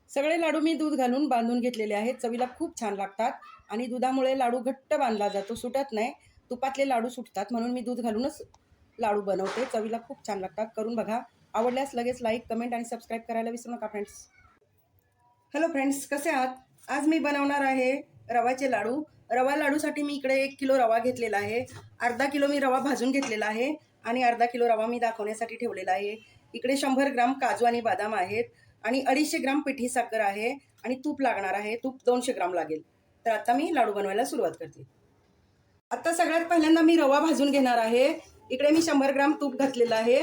सगळे लाडू मी दूध घालून बांधून घेतलेले आहेत. चवीला खूप छान लागतात आणि दुधामुळे लाडू घट्ट बांधला जातो, सुटत नाही. तुपातले लाडू सुटतात म्हणून मी दूध घालूनच लाडू बनवते. चवीला खूप छान लागतात. करून बघा. आवडल्यास लगेच लाईक, कमेंट आणि सबस्क्राईब करायला विसरू नका फ्रेंड्स. हॅलो फ्रेंड्स, कसे आहात? आज मी बनवणार आहे रवाचे लाडू. रवा लाडूसाठी मी इकडे 1 किलो रवा घेतलेला आहे. अर्धा किलो मी रवा भाजून घेतलेला आहे आणि अर्धा किलो रवा मी दाखवण्यासाठी ठेवलेला आहे. इकडे 100 ग्राम काजू आणि बदाम आहेत आणि 250 ग्राम पिठी साखर आहे आणि तूप लागणार आहे. तूप 200 ग्राम लागेल. तर आता मी लाडू बनवायला सुरुवात करते. आता सगळ्यात पहिल्यांदा मी रवा भाजून घेणार आहे. इकडे मी 100 ग्राम तूप घातलेलं आहे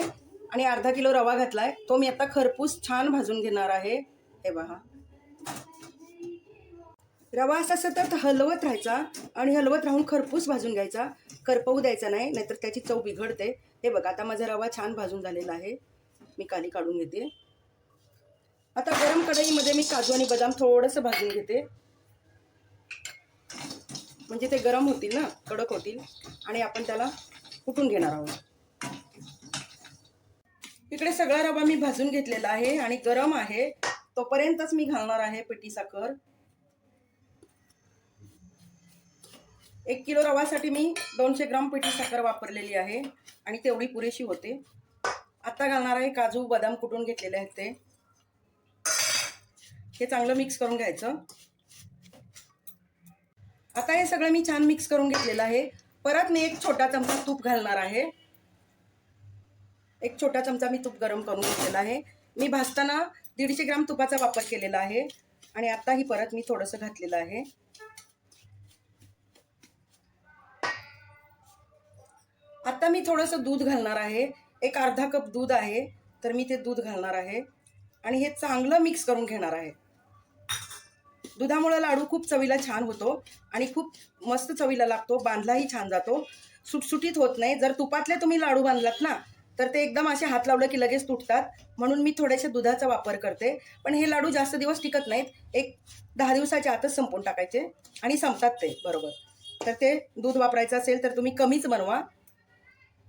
आणि अर्धा किलो रवा घातलाय. तो मी आता खरपूस छान भाजून घेणार आहे. हे पहा. रवा असा सतत हलवत राहायचा आणि हलवत राहून खरपूस भाजून घ्यायचा. करपवू द्यायचा नाही, नाहीतर त्याची चव बिघडते. हे बघा, आता माझा रवा छान भाजून झालेला आहे. मी काली काढून घेते. आता गरम कढईमध्ये मी काजू आणि बदाम थोडंसं भाजून घेते, म्हणजे ते गरम होतील ना, कडक होतील आणि आपण त्याला कुटून घेणार आहोत. इकडे सगळा रवा मी भाजून घेतलेला आहे आणि गरम आहे तोपर्यंतच मी घालणार आहे पिठी साखर. 1 किलो रवासाठी मी 200 ग्राम पिठी साखर वापरलेली आहे आणि तेवढी पुरेशी होते. आता घालणार आहे काजू बदाम कुटून घेतलेले आहेत ते. हे चांगलं मिक्स करून घ्यायचं. आता हे सगळं मी छान मिक्स करून घेतलेलं आहे. परत मी 1 छोटा चमचा तूप घालणार आहे. 1 छोटा चमचा मी तूप गरम करून घेतलेला आहे. मी भाजताना 150 ग्राम तुपाचा वापर केलेला आहे आणि आताही परत मी थोडंसं घातलेलं आहे. आता मी थोडंसं दूध घालणार आहे. एक अर्धा कप दूध आहे, तर मी ते दूध घालणार आहे आणि हे चांगलं मिक्स करून घेणार आहे. दुधामुळे लाडू खूप चवीला छान होतो आणि खूप मस्त चवीला लागतो. बांधलाही छान जातो, सुटसुटीत होत नाही. जर तुपातले तुम्ही लाडू बांधलात ना, तर ते एकदम असे हात लावलं की लगेच तुटतात. म्हणून मी थोड्याशा दुधाचा वापर करते. पण हे लाडू जास्त दिवस टिकत नाहीत. 10 दिवसाच्या आतच संपवून टाकायचे आणि संपतात ते बरोबर. तर ते दूध वापरायचं असेल तर तुम्ही कमीच बनवा.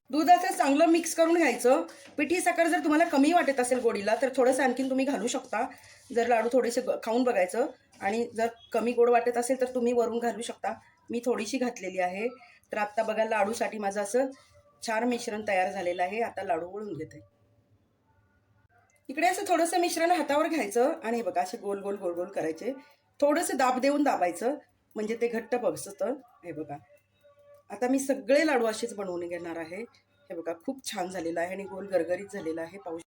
दुधाचं चांगलं मिक्स करून घ्यायचं. पिठी साखर जर तुम्हाला कमी वाटत असेल गोडीला, तर थोडंसं आणखीन तुम्ही घालू शकता. जर लाडू थोडेसे खाऊन बघायचं आणि जर कमी गोड वाटत असेल तर तुम्ही वरून घालू शकता. मी थोडीशी घातलेली आहे. तर आत्ता बघा, लाडूसाठी माझं असं छान मिश्रण तयार झालेलं आहे. आता लाडू वळून घेते. इकडे असं थोडंसं मिश्रण हातावर घ्यायचं आणि हे बघा, असे गोल गोल गोल गोल करायचे. थोडंसं दाब देऊन दाबायचं, म्हणजे ते घट्ट बसतं. हे बघा, आता मी सगळे लाडू असेच बनवून घेणार आहे. हे बघा, खूप छान झालेलं आहे आणि गोल गरगरीत झालेला आहे. पाहू